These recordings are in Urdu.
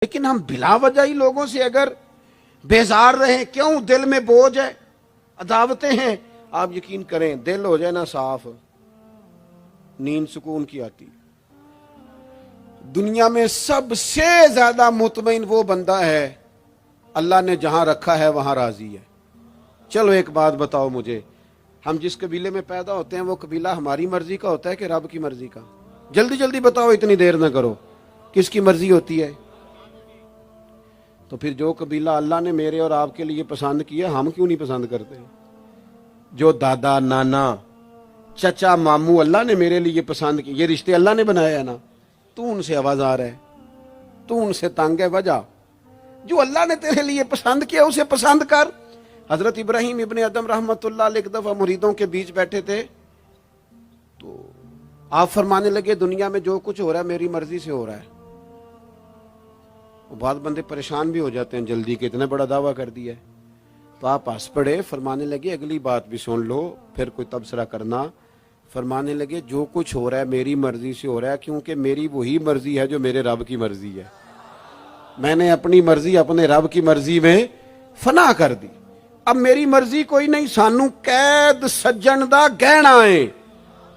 لیکن ہم بلا وجہ ہی لوگوں سے اگر بیزار رہیں، کیوں؟ دل میں بوجھ ہے، عداوتیں ہیں، آپ یقین کریں دل ہو جائے نا صاف، نیند سکون کی آتی۔ دنیا میں سب سے زیادہ مطمئن وہ بندہ ہے اللہ نے جہاں رکھا ہے وہاں راضی ہے۔ چلو ایک بات بتاؤ مجھے، ہم جس قبیلے میں پیدا ہوتے ہیں وہ قبیلہ ہماری مرضی کا ہوتا ہے کہ رب کی مرضی کا؟ جلدی جلدی بتاؤ، اتنی دیر نہ کرو، کس کی مرضی ہوتی ہے؟ تو پھر جو قبیلہ اللہ نے میرے اور آپ کے لیے پسند کیا ہم کیوں نہیں پسند کرتے؟ جو دادا نانا چچا ماموں اللہ نے میرے لیے پسند کی، یہ رشتے اللہ نے بنایا ہے نا، تو ان سے آوازار ہے، تو ان سے تنگ ہے۔ وجہ جو اللہ نے تیرے لیے پسند کیا اسے پسند کر۔ حضرت ابراہیم ابن ادم رحمت اللہ علیہ ایک دفعہ مریدوں کے بیچ بیٹھے تھے تو آپ فرمانے لگے دنیا میں جو کچھ ہو رہا ہے میری مرضی سے ہو رہا ہے۔ بعض بندے پریشان بھی ہو جاتے ہیں جلدی کہ اتنا بڑا دعویٰ کر دیا ہے، تو آپ ہنس پڑے، فرمانے لگے اگلی بات بھی سن لو پھر کوئی تبصرہ کرنا۔ فرمانے لگے جو کچھ ہو رہا ہے میری مرضی سے ہو رہا ہے، کیونکہ میری وہی مرضی ہے جو میرے رب کی مرضی ہے۔ میں نے اپنی مرضی اپنے رب کی مرضی میں فنا کر دی۔ اب میری مرضی کوئی نہیں، سانو قید سجن دا گہنا ہے،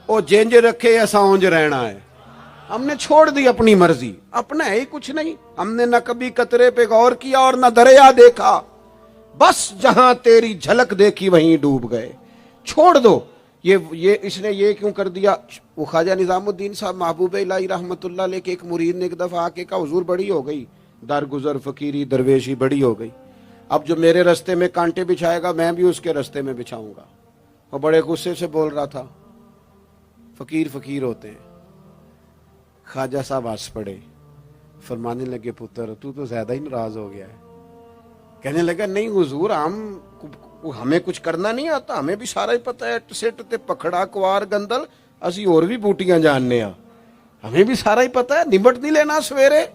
او جینج رکھے ایسا اونج رہنا ہے۔ ہم نے چھوڑ دی اپنی مرضی، اپنا ہے ہی کچھ نہیں۔ ہم نے نہ کبھی قطرے پہ غور کیا اور نہ دریا دیکھا، بس جہاں تیری جھلک دیکھی وہیں ڈوب گئے۔ چھوڑ دو یہ اس نے یہ کیوں کر دیا؟ وہ خواجہ نظام الدین صاحب محبوب الہی رحمت اللہ علیہ کے ایک مرید نے ایک دفعہ آ کے کہا حضور بڑی ہو گئی درگزر فقیری درویشی بڑی ہو گئی، اب جو میرے رستے میں کانٹے بچھائے گا میں بھی اس کے رستے میں بچھاؤں گا۔ وہ بڑے غصے سے بول رہا تھا، فقیر فقیر ہوتے ہیں۔ خواجہ صاحب ہنس پڑے، فرمانے لگے پتر تو زیادہ ہی ناراض ہو گیا ہے۔ کہنے لگا نہیں حضور، ہمیں کچھ کرنا نہیں آتا، ہمیں بھی سارا ہی پتہ ہے، سٹ تے پکھڑا کوار گندل اسی اور بھی بوٹیاں جاننے ہاں، ہمیں بھی سارا ہی پتہ ہے، نمٹ نہیں لینا سویرے۔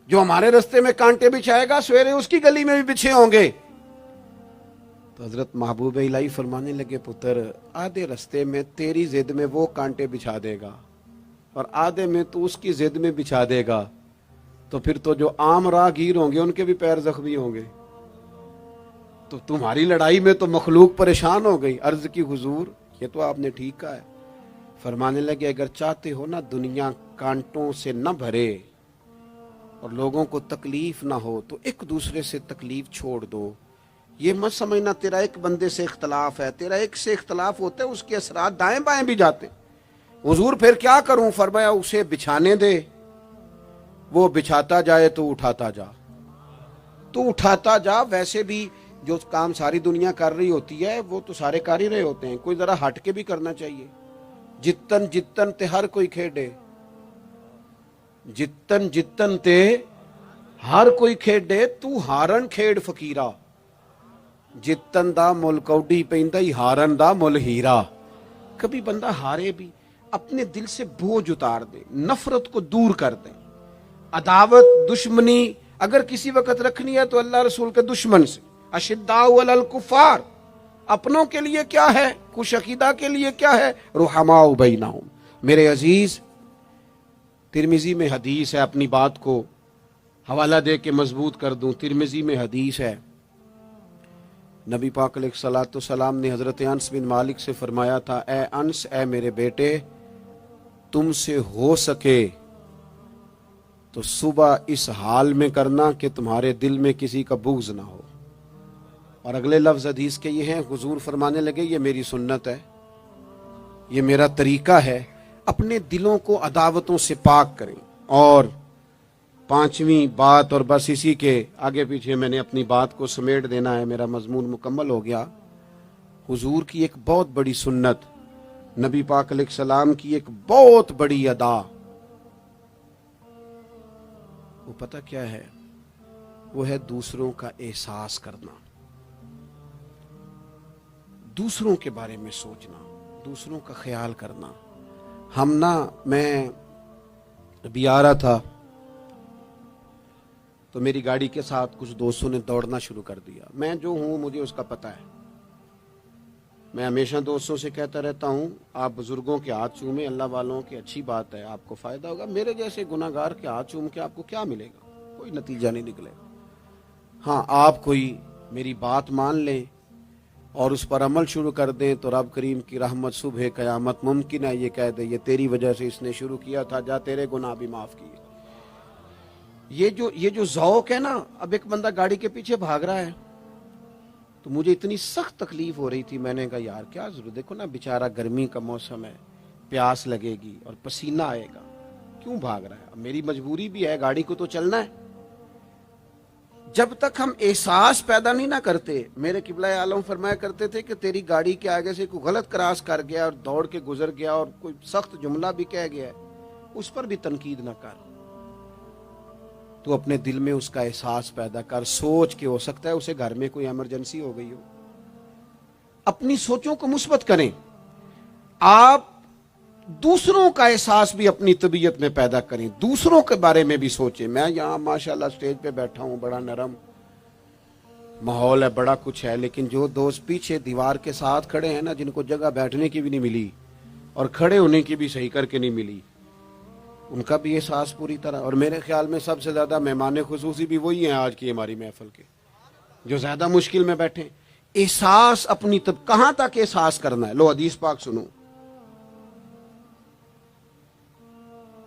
جو ہمارے رستے میں کانٹے بچھائے گا سویرے اس کی گلی میں بھی بچھے ہوں گے۔ تو حضرت محبوب الہی فرمانے لگے پتر آدھے رستے میں تیری ضد میں وہ کانٹے بچھا دے گا اور آدھے میں تو اس کی ضد میں بچھا دے گا، تو پھر تو جو عام راہگیر ہوں گے ان کے بھی پیر زخمی ہوں گے۔ تو تمہاری لڑائی میں تو مخلوق پریشان ہو گئی۔ عرض کی حضور یہ تو آپ نے ٹھیک کہا ہے۔ فرمانے لگے اگر چاہتے ہو نا دنیا کانٹوں سے نہ بھرے اور لوگوں کو تکلیف نہ ہو تو ایک دوسرے سے تکلیف چھوڑ دو۔ یہ مت سمجھنا تیرا ایک بندے سے اختلاف ہے، تیرا ایک سے اختلاف ہوتا ہے اس کے اثرات دائیں بائیں بھی جاتے۔ حضور پھر کیا کروں؟ فرمایا اسے بچھانے دے، وہ بچھاتا جائے تو اٹھاتا جا، تو اٹھاتا جا۔ ویسے بھی جو کام ساری دنیا کر رہی ہوتی ہے وہ تو سارے کر ہی رہے ہوتے ہیں، کوئی ذرا ہٹ کے بھی کرنا چاہیے۔ جتن جتن تے ہر کوئی کھیڈے، جتن جتن تے ہر کوئی کھیڈے، تو ہارن کھیڈ فقیرا، جتن دا مل کوڈی پیندا ہی ہارن دا مل ہیرا۔ کبھی بندہ ہارے بھی اپنے دل سے بوجھ اتار دے، نفرت کو دور کر دے۔ عداوت دشمنی اگر کسی وقت رکھنی ہے تو اللہ رسول کے دشمن سے۔ اشداء علی الکفار، اپنوں کے لیے کیا ہے، خوش عقیدہ کے لیے کیا ہے، رحماء بینہم۔ میرے عزیز ترمذی میں حدیث ہے، اپنی بات کو حوالہ دے کے مضبوط کر دوں۔ ترمذی میں حدیث ہے، نبی پاک علیہ الصلوۃ والسلام نے حضرت انس بن مالک سے فرمایا تھا، اے انس، اے میرے بیٹے، تم سے ہو سکے تو صبح اس حال میں کرنا کہ تمہارے دل میں کسی کا بغض نہ ہو۔ اور اگلے لفظ حدیث کے یہ ہیں، حضور فرمانے لگے یہ میری سنت ہے، یہ میرا طریقہ ہے، اپنے دلوں کو عداوتوں سے پاک کریں۔ اور پانچویں بات، اور بس اسی کے آگے پیچھے میں نے اپنی بات کو سمیٹ دینا ہے، میرا مضمون مکمل ہو گیا۔ حضور کی ایک بہت بڑی سنت، نبی پاک علیہ السلام کی ایک بہت بڑی ادا، وہ پتہ کیا ہے؟ وہ ہے دوسروں کا احساس کرنا، دوسروں کے بارے میں سوچنا، دوسروں کا خیال کرنا۔ میں ابھی آ رہا تھا تو میری گاڑی کے ساتھ کچھ دوستوں نے دوڑنا شروع کر دیا۔ میں جو ہوں مجھے اس کا پتہ ہے، میں ہمیشہ دوستوں سے کہتا رہتا ہوں آپ بزرگوں کے ہاتھ چومیں، اللہ والوں کی اچھی بات ہے، آپ کو فائدہ ہوگا۔ میرے جیسے گناہگار کے ہاتھ چوم کے آپ کو کیا ملے گا؟ کوئی نتیجہ نہیں نکلے. ہاں آپ کوئی میری بات مان لیں اور اس پر عمل شروع کر دیں تو رب کریم کی رحمت صبح قیامت ممکن ہے یہ کہہ دے یہ تیری وجہ سے اس نے شروع کیا تھا، جا تیرے گناہ بھی معاف کیے. یہ جو ذوق ہے نا، اب ایک بندہ گاڑی کے پیچھے بھاگ رہا ہے تو مجھے اتنی سخت تکلیف ہو رہی تھی، میں نے کہا یار کیا ضرورت، دیکھو نا بیچارہ گرمی کا موسم ہے، پیاس لگے گی اور پسینہ آئے گا، کیوں بھاگ رہا ہے؟ اب میری مجبوری بھی ہے، گاڑی کو تو چلنا ہے. جب تک ہم احساس پیدا نہیں نہ کرتے، میرے قبلہ عالم فرمایا کرتے تھے کہ تیری گاڑی کے آگے سے کوئی غلط کراس کر گیا اور دوڑ کے گزر گیا اور کوئی سخت جملہ بھی کہہ گیا ہے، اس پر بھی تنقید نہ کر، تو اپنے دل میں اس کا احساس پیدا کر، سوچ کے ہو سکتا ہے اسے گھر میں کوئی ایمرجنسی ہو گئی ہو. اپنی سوچوں کو مثبت کریں. آپ دوسروں کا احساس بھی اپنی طبیعت میں پیدا کریں، دوسروں کے بارے میں بھی سوچیں. میں یہاں ماشاءاللہ سٹیج پہ بیٹھا ہوں، بڑا نرم ماحول ہے، بڑا کچھ ہے، لیکن جو دوست پیچھے دیوار کے ساتھ کھڑے ہیں نا، جن کو جگہ بیٹھنے کی بھی نہیں ملی اور کھڑے ہونے کی بھی صحیح کر کے نہیں ملی، ان کا بھی احساس پوری طرح. اور میرے خیال میں سب سے زیادہ مہمان خصوصی بھی وہی ہیں آج کی ہماری محفل کے، جو زیادہ مشکل میں بیٹھے. احساس اپنی کہاں تک احساس کرنا ہے؟ لو حدیث پاک سنو.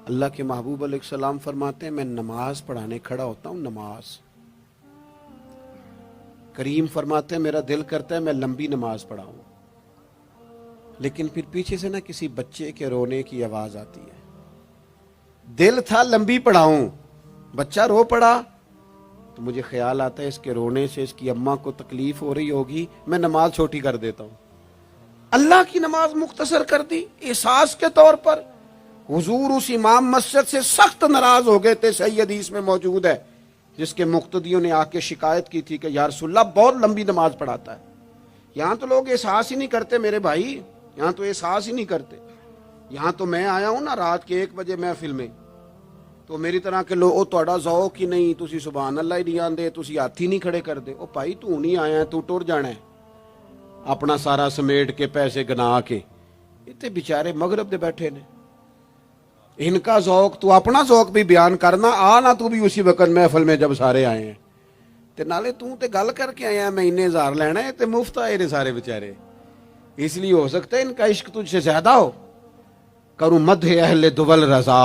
اللہ کے محبوب علیہ السلام فرماتے ہیں میں نماز پڑھانے کھڑا ہوتا ہوں، نماز. کریم فرماتے ہیں میرا دل کرتا ہے میں لمبی نماز پڑھاؤں، لیکن پھر پیچھے سے نا کسی بچے کے رونے کی آواز آتی ہے. دل تھا لمبی پڑھاؤں، بچہ رو پڑا تو مجھے خیال آتا ہے اس کے رونے سے اس کی اماں کو تکلیف ہو رہی ہوگی، میں نماز چھوٹی کر دیتا ہوں. اللہ کی نماز مختصر کر دی احساس کے طور پر. حضور اس امام مسجد سے سخت ناراض ہو گئے تھے، صحیح حدیث میں موجود ہے، جس کے مقتدیوں نے آ کے شکایت کی تھی کہ یا رسول اللہ بہت لمبی نماز پڑھاتا ہے. یہاں تو لوگ احساس ہی نہیں کرتے میرے بھائی، یہاں تو احساس ہی نہیں کرتے. یہاں تو میں آیا ہوں نا رات کے 1 بجے محفل میں، تو میری طرح کے لوگ تہاڈا ذوق ہی نہیں، تسی سبحان اللہ ہی نہیں آندے، تسی ہاتھ ہی نہیں کھڑے کر دے. او بھائی تو نہیں آیا ہے، تو ٹر جانا ہے اپنا سارا سمیٹ کے پیسے گنا کے. اتنے بیچارے مغرب دے بیٹھے نے، ان کا ذوق تو اپنا ذوق بھی بیان کرنا، آنا تو بھی اسی وقت محفل میں جب سارے آئے ہیں تے نالے تو تے گل کر کے آیا میں انہیں ہزار لینا ہے تے مفت آئے نے سارے بیچارے. اس لیے ہو سکتا ہے ان کا عشق تجھ سے زیادہ ہو. کروں مدح اہل دول رضا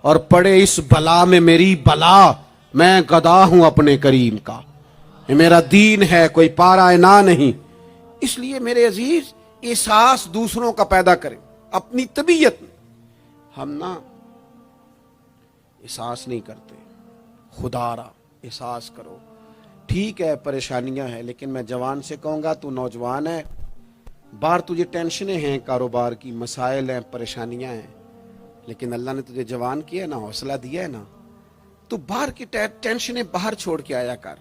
اور پڑے اس بلا میں میری بلا، میں گدا ہوں اپنے کریم کا، یہ میرا دین ہے کوئی پارا نہ نہیں. اس لیے میرے عزیز احساس دوسروں کا پیدا کریں اپنی طبیعت میں. ہم نا احساس نہیں کرتے، خدا را احساس کرو. ٹھیک ہے پریشانیاں ہیں، لیکن میں جوان سے کہوں گا تو نوجوان ہے، باہر تجھے ٹینشنیں ہیں، کاروبار کی مسائل ہیں، پریشانیاں ہیں، لیکن اللہ نے تجھے جوان کیا ہے نا، حوصلہ دیا ہے نا، تو باہر کی ٹینشنیں باہر چھوڑ کے آیا کر.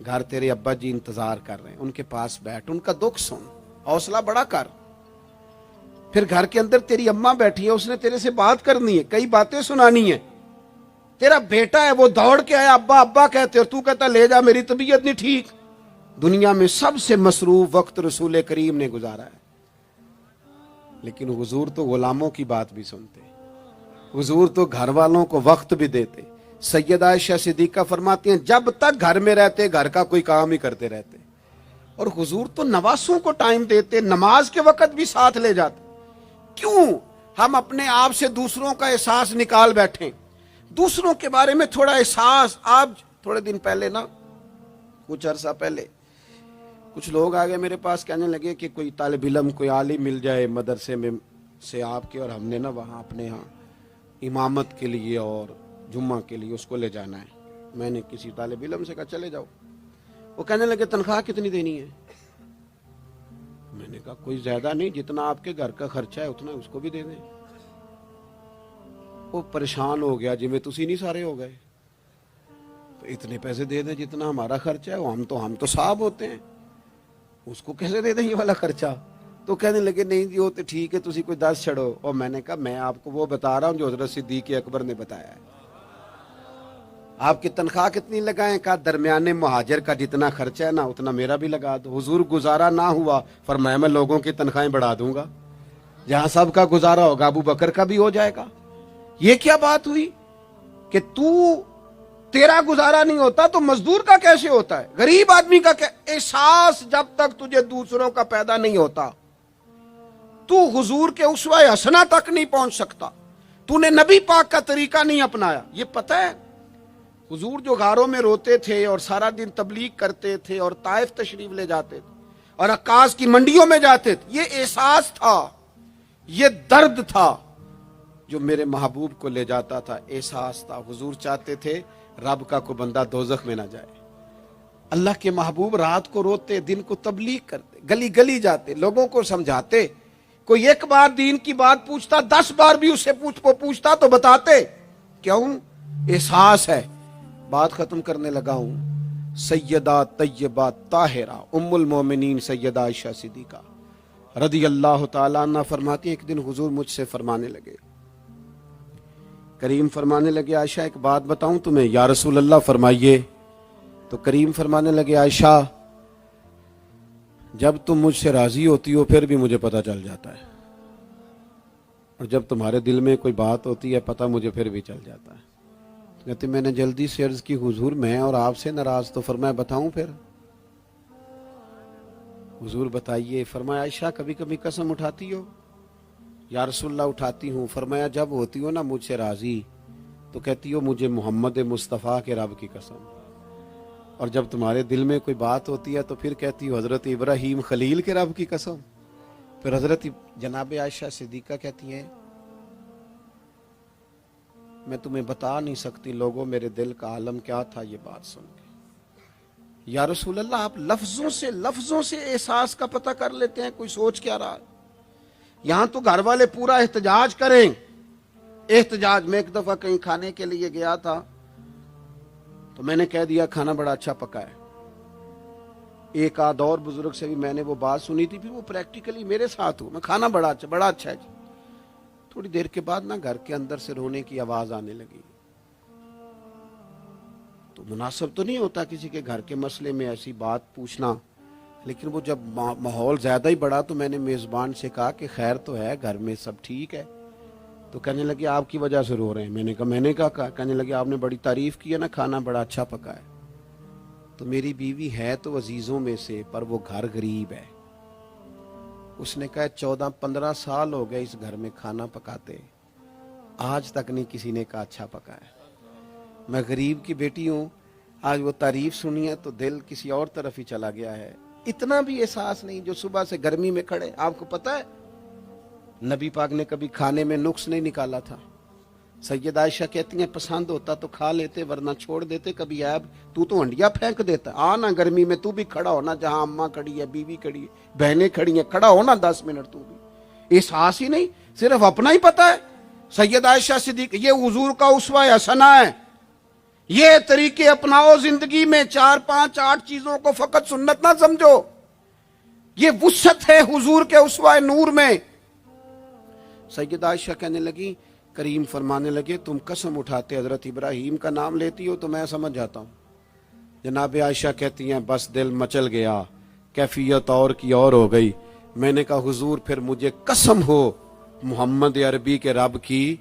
گھر تیرے ابا جی انتظار کر رہے ہیں، ان کے پاس بیٹھ، ان کا دکھ سن، حوصلہ بڑا کر. پھر گھر کے اندر تیری اماں بیٹھی ہے، اس نے تیرے سے بات کرنی ہے، کئی باتیں سنانی ہے. تیرا بیٹا ہے وہ دوڑ کے آیا، ابا ابا کہتے، اور تو کہتا لے جا میری طبیعت نہیں ٹھیک. دنیا میں سب سے مصروف وقت رسول کریم نے گزارا ہے، لیکن حضور تو غلاموں کی بات بھی سنتے، حضور تو گھر والوں کو وقت بھی دیتے. سیدہ عائشہ صدیقہ فرماتی ہیں جب تک گھر میں رہتے گھر کا کوئی کام ہی کرتے رہتے. اور حضور تو نواسوں کو ٹائم دیتے، نماز کے وقت بھی ساتھ لے جاتے. کیوں ہم اپنے آپ سے دوسروں کا احساس نکال بیٹھیں، دوسروں کے بارے میں تھوڑا احساس. آپ تھوڑے دن پہلے نا، کچھ عرصہ پہلے کچھ لوگ آگے میرے پاس کہنے لگے کہ کوئی طالب علم کوئی عالم مل جائے مدرسے میں سے آپ کے، اور ہم نے نا وہاں اپنے ہاں امامت کے لیے اور جمعہ کے لیے اس کو لے جانا ہے. میں نے کسی طالب علم سے کہا چلے جاؤ. وہ کہنے لگے تنخواہ کتنی دینی ہے؟ میں نے کہا کوئی زیادہ نہیں، جتنا آپ کے گھر کا خرچہ ہے اتنا اس کو بھی دے دیں. وہ پریشان ہو گیا، جی میں تسی نہیں سارے ہو گئے، تو اتنے پیسے دے دیں جتنا ہمارا خرچہ ہے. ہم تو صاحب ہوتے ہیں، اس کو کیسے دے دیں یہ والا خرچہ؟ تو کہنے لگے نہیں جی وہ تو ٹھیک ہے، تسی کوئی 10 چھڑو. اور میں نے کہا میں آپ کو وہ بتا رہا ہوں جو حضرت صدیق اکبر نے بتایا ہے. آپ کی تنخواہ کتنی لگائیں؟ کہا درمیانے مہاجر کا جتنا خرچہ ہے نا اتنا میرا بھی لگا دو. حضور گزارا نہ ہوا، فرمایا میں لوگوں کی تنخواہیں بڑھا دوں گا، جہاں سب کا گزارا ہوگا ابو بکر کا بھی ہو جائے گا. یہ کیا بات ہوئی کہ تو تیرا گزارا نہیں ہوتا تو مزدور کا کیسے ہوتا ہے؟ غریب آدمی کا احساس جب تک تجھے دوسروں کا پیدا نہیں ہوتا تو حضور کے اسوہ حسنہ تک نہیں پہنچ سکتا. تو نے نبی پاک کا طریقہ نہیں اپنایا. یہ پتہ ہے حضور جو غاروں میں روتے تھے اور سارا دن تبلیغ کرتے تھے اور طائف تشریف لے جاتے تھے اور عکاظ کی منڈیوں میں جاتے تھے، یہ احساس تھا، یہ درد تھا جو میرے محبوب کو لے جاتا تھا. احساس تھا. حضور چاہتے تھے رب کا کوئی بندہ دوزخ میں نہ جائے. اللہ کے محبوب رات کو روتے، دن کو تبلیغ کرتے، گلی گلی جاتے، لوگوں کو سمجھاتے. کوئی ایک بار دین کی بات پوچھتا، 10 بار بھی اس سے پوچھتا تو بتاتے. کیوں؟ احساس ہے. بات ختم کرنے لگا ہوں. سیدہ طیبہ طاہرہ ام المومنین سیدہ عائشہ صدیقہ رضی اللہ تعالیٰ عنہ فرماتی ہیں ایک دن حضور مجھ سے فرمانے لگے، کریم فرمانے لگے عائشہ ایک بات بتاؤں تمہیں؟ یا رسول اللہ فرمائیے. تو کریم فرمانے لگے عائشہ جب تم مجھ سے راضی ہوتی ہو پھر بھی مجھے پتہ چل جاتا ہے، اور جب تمہارے دل میں کوئی بات ہوتی ہے پتہ مجھے پھر بھی چل جاتا ہے. کہتے میں نے جلدی سے عرض کی حضور میں اور آپ سے ناراض. تو فرمایا بتاؤں پھر؟ حضور بتائیے. فرمایا عائشہ کبھی کبھی قسم اٹھاتی ہو؟ یا رسول اللہ اٹھاتی ہوں. فرمایا جب ہوتی ہو نا مجھ سے راضی تو کہتی ہو مجھے محمد مصطفیٰ کے رب کی قسم، اور جب تمہارے دل میں کوئی بات ہوتی ہے تو پھر کہتی ہو حضرت ابراہیم خلیل کے رب کی قسم. پھر حضرت جناب عائشہ صدیقہ کہتی ہیں میں تمہیں بتا نہیں سکتی لوگوں میرے دل کا عالم کیا تھا یہ بات سن کے. یا رسول اللہ آپ لفظوں سے احساس کا پتہ کر لیتے ہیں، کوئی سوچ کیا رہا ہے؟ یہاں تو گھر والے پورا احتجاج کریں. احتجاج. میں ایک دفعہ کہیں کھانے کے لیے گیا تھا تو میں نے کہہ دیا کھانا بڑا اچھا پکا ہے. ایک آدھ اور بزرگ سے بھی میں نے وہ بات سنی تھی، پھر وہ پریکٹیکلی میرے ساتھ ہو، میں کھانا بڑا اچھا ہے جی. تھوڑی دیر کے بعد نا گھر کے اندر سے رونے کی آواز آنے لگی. تو مناسب تو نہیں ہوتا کسی کے گھر کے مسئلے میں ایسی بات پوچھنا، لیکن وہ جب ماحول زیادہ ہی بڑا تو میں نے میزبان سے کہا کہ خیر تو ہے گھر میں سب ٹھیک ہے؟ تو کہنے لگے آپ کی وجہ سے رو رہے ہیں. میں نے کہا کہنے لگے آپ نے بڑی تعریف کی ہے نا، کھانا بڑا اچھا پکا ہے. تو میری بیوی ہے تو عزیزوں میں سے، پر وہ گھر غریب ہے. اس نے کہا 14-15 سال ہو گئے اس گھر میں کھانا پکاتے، آج تک نہیں کسی نے کہا اچھا پکا ہے. میں غریب کی بیٹی ہوں، آج وہ تعریف سنی ہے تو دل کسی اور طرف ہی چلا گیا ہے. اتنا بھی احساس نہیں جو صبح سے گرمی میں کھڑے. آپ کو پتہ ہے نبی پاک نے کبھی کھانے میں نقص نہیں نکالا تھا. سیدہ عائشہ کہتی ہیں پسند ہوتا تو کھا لیتے ورنہ چھوڑ دیتے. کبھی عیب تو ہنڈیا پھینک دیتا. آنا گرمی میں تو بھی کھڑا ہونا، جہاں اماں کھڑی ہے، بیوی کھڑی ہے، بہنیں کھڑی ہیں، کھڑا ہونا 10 منٹ. تو بھی احساس ہی نہیں، صرف اپنا ہی پتہ ہے. سیدہ عائشہ صدیقہ یہ حضور کا اسوہ حسنہ ہے. یہ طریقے اپناؤ زندگی میں. 4 5 8 چیزوں کو فقط سنت نہ سمجھو، یہ وسعت ہے حضور کے اسوہ نور میں. سیدہ عائشہ کہنے لگی، کریم فرمانے لگے تم قسم اٹھاتے حضرت ابراہیم کا نام لیتی ہو تو میں سمجھ جاتا ہوں. جناب عائشہ کہتی ہیں بس دل مچل گیا، کیفیت اور کی اور ہو گئی. میں نے کہا حضور پھر مجھے قسم ہو محمد عربی کے رب کی،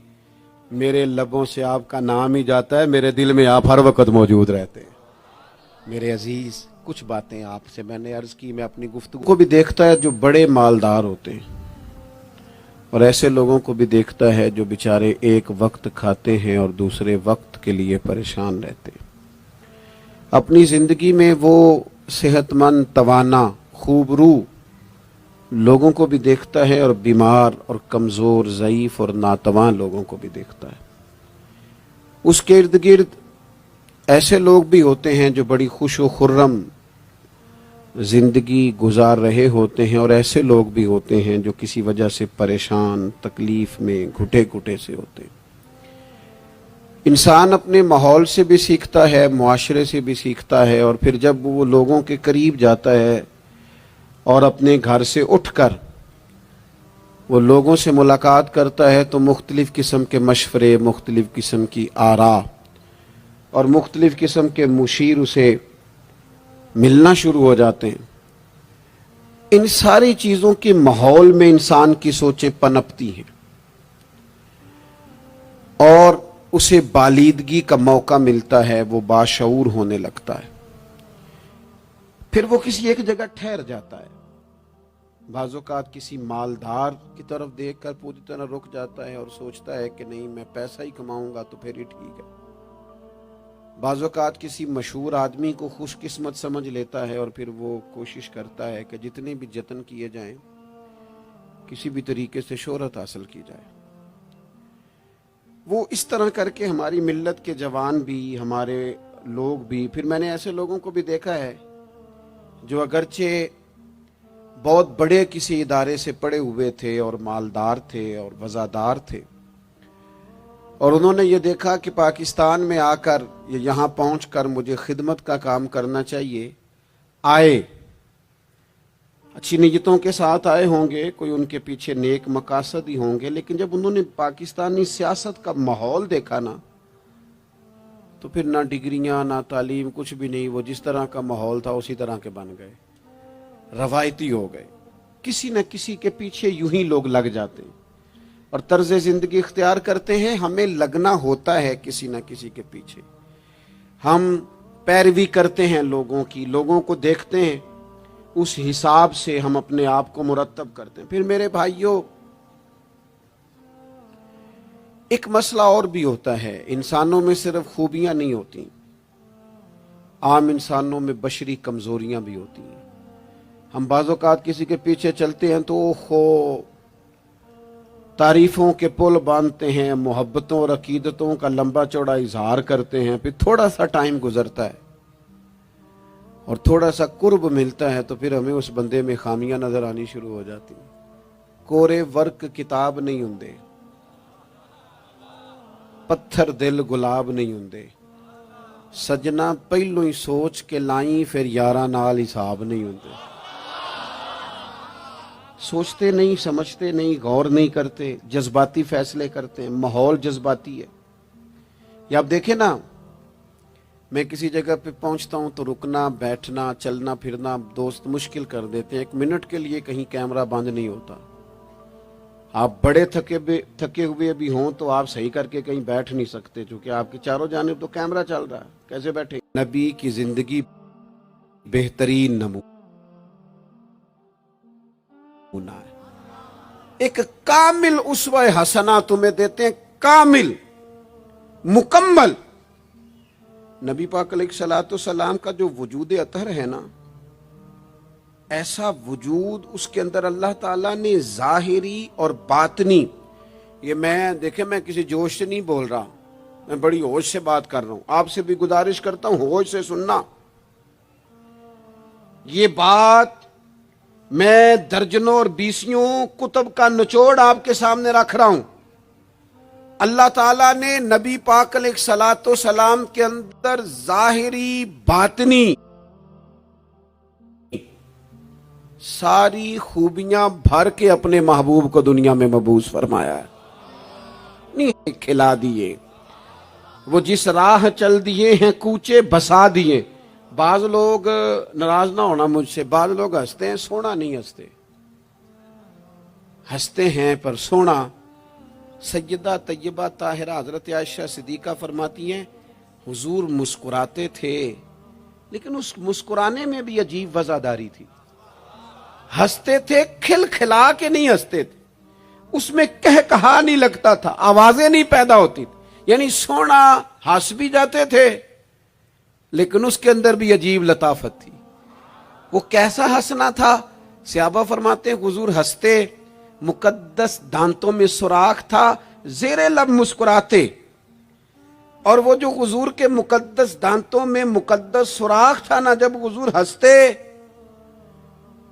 میرے لبوں سے آپ کا نام ہی جاتا ہے، میرے دل میں آپ ہر وقت موجود رہتے ہیں. میرے عزیز کچھ باتیں آپ سے میں نے عرض کی. میں اپنی گفتگو کو بھی دیکھتا ہے جو بڑے مالدار ہوتے ہیں، اور ایسے لوگوں کو بھی دیکھتا ہے جو بیچارے ایک وقت کھاتے ہیں اور دوسرے وقت کے لیے پریشان رہتے ہیں. اپنی زندگی میں وہ صحت مند، توانا، خوبرو لوگوں کو بھی دیکھتا ہے، اور بیمار اور کمزور، ضعیف اور ناتواں لوگوں کو بھی دیکھتا ہے. اس کے ارد گرد ایسے لوگ بھی ہوتے ہیں جو بڑی خوش و خرم زندگی گزار رہے ہوتے ہیں، اور ایسے لوگ بھی ہوتے ہیں جو کسی وجہ سے پریشان، تکلیف میں، گھٹے گھٹے سے ہوتے ہیں. انسان اپنے ماحول سے بھی سیکھتا ہے، معاشرے سے بھی سیکھتا ہے، اور پھر جب وہ لوگوں کے قریب جاتا ہے اور اپنے گھر سے اٹھ کر وہ لوگوں سے ملاقات کرتا ہے تو مختلف قسم کے مشورے، مختلف قسم کی آراء اور مختلف قسم کے مشیر اسے ملنا شروع ہو جاتے ہیں. ان ساری چیزوں کے ماحول میں انسان کی سوچیں پنپتی ہیں، اور اسے بالیدگی کا موقع ملتا ہے، وہ باشعور ہونے لگتا ہے، پھر وہ کسی ایک جگہ ٹھہر جاتا ہے۔ بعض اوقات کسی مالدار کی طرف دیکھ کر پوری طرح رک جاتا ہے اور سوچتا ہے کہ نہیں، میں پیسہ ہی کماؤں گا تو پھر ہی ٹھیک ہے۔ بعض اوقات کسی مشہور آدمی کو خوش قسمت سمجھ لیتا ہے اور پھر وہ کوشش کرتا ہے کہ جتنے بھی جتن کیے جائیں کسی بھی طریقے سے شہرت حاصل کی جائے۔ وہ اس طرح کر کے ہماری ملت کے جوان بھی، ہمارے لوگ بھی، پھر میں نے ایسے لوگوں کو بھی دیکھا ہے جو اگرچہ بہت بڑے کسی ادارے سے پڑے ہوئے تھے اور مالدار تھے اور وزادار تھے، اور انہوں نے یہ دیکھا کہ پاکستان میں آ کر، یہاں پہنچ کر مجھے خدمت کا کام کرنا چاہیے، آئے، اچھی نیتوں کے ساتھ آئے ہوں گے، کوئی ان کے پیچھے نیک مقاصد ہی ہوں گے، لیکن جب انہوں نے پاکستانی سیاست کا ماحول دیکھا نا، تو پھر نہ ڈگریاں نہ تعلیم کچھ بھی نہیں، وہ جس طرح کا ماحول تھا اسی طرح کے بن گئے، روایتی ہو گئے۔ کسی نہ کسی کے پیچھے یوں ہی لوگ لگ جاتے ہیں اور طرز زندگی اختیار کرتے ہیں۔ ہمیں لگنا ہوتا ہے کسی نہ کسی کے پیچھے، ہم پیروی کرتے ہیں لوگوں کی، لوگوں کو دیکھتے ہیں، اس حساب سے ہم اپنے آپ کو مرتب کرتے ہیں۔ پھر میرے بھائیوں، ایک مسئلہ اور بھی ہوتا ہے، انسانوں میں صرف خوبیاں نہیں ہوتی، عام انسانوں میں بشری کمزوریاں بھی ہوتی ہیں۔ ہم بعض اوقات کسی کے پیچھے چلتے ہیں تو تعریفوں کے پل باندھتے ہیں، محبتوں اور عقیدتوں کا لمبا چوڑا اظہار کرتے ہیں، پھر تھوڑا سا ٹائم گزرتا ہے اور تھوڑا سا قرب ملتا ہے تو پھر ہمیں اس بندے میں خامیاں نظر آنی شروع ہو جاتی ہیں۔ کورے ورک کتاب نہیں ہوندے، پتھر دل گلاب نہیں ہوندے، سجنا پہلو ہی سوچ کے لائیں پھر یاراں نال حساب نہیں ہوندے۔ سوچتے نہیں، سمجھتے نہیں، غور نہیں کرتے، جذباتی فیصلے کرتے ہیں، ماحول جذباتی ہے۔ یا آپ دیکھیں نا، میں کسی جگہ پہ پہنچتا ہوں تو رکنا، بیٹھنا، چلنا پھرنا دوست مشکل کر دیتے ہیں، 1 منٹ کے لیے کہیں کیمرہ بند نہیں ہوتا۔ آپ بڑے تھکے ہوئے بھی ہوں تو آپ صحیح کر کے کہیں بیٹھ نہیں سکتے، چونکہ آپ کے چاروں جانب تو کیمرہ چل رہا ہے، کیسے بیٹھیں؟ نبی کی زندگی بہترین نمونہ ہے۔ ایک کامل اسوہ حسنہ تمہیں دیتے ہیں، کامل، مکمل۔ نبی پاک علیہ الصلوۃ والسلام کا جو وجود اطہر ہے نا، ایسا وجود اس کے اندر اللہ تعالیٰ نے ظاہری اور باطنی، یہ دیکھیں میں کسی جوش سے نہیں بول رہا، میں بڑی ہوش سے بات کر رہا ہوں، آپ سے بھی گزارش کرتا ہوں ہوش سے سننا۔ یہ بات میں درجنوں اور بیسیوں کتب کا نچوڑ آپ کے سامنے رکھ رہا ہوں۔ اللہ تعالیٰ نے نبی پاک علیہ الصلوۃ والسلام کے اندر ظاہری باطنی ساری خوبیاں بھر کے اپنے محبوب کو دنیا میں مبعوث فرمایا ہے، نہیں کھلا دیے، وہ جس راہ چل دیے ہیں کوچے بسا دیے۔ بعض لوگ ناراض نہ ہونا مجھ سے، بعض لوگ ہنستے ہیں، سونا نہیں ہنستے، ہنستے ہیں پر سونا۔ سیدہ طیبہ طاہرہ حضرت عائشہ صدیقہ فرماتی ہیں حضور مسکراتے تھے لیکن اس مسکرانے میں بھی عجیب وزاداری تھی، ہنستے تھے کھل کھلا کے نہیں ہنستے تھے، اس میں کہا نہیں لگتا تھا، آوازیں نہیں پیدا ہوتی تھی، یعنی سونا ہنس بھی جاتے تھے لیکن اس کے اندر بھی عجیب لطافت تھی۔ وہ کیسا ہنسنا تھا؟ صحابہ فرماتے ہیں حضور ہنستے، مقدس دانتوں میں سوراخ تھا، زیر لب مسکراتے، اور وہ جو حضور کے مقدس دانتوں میں مقدس سوراخ تھا نا، جب حضور ہنستے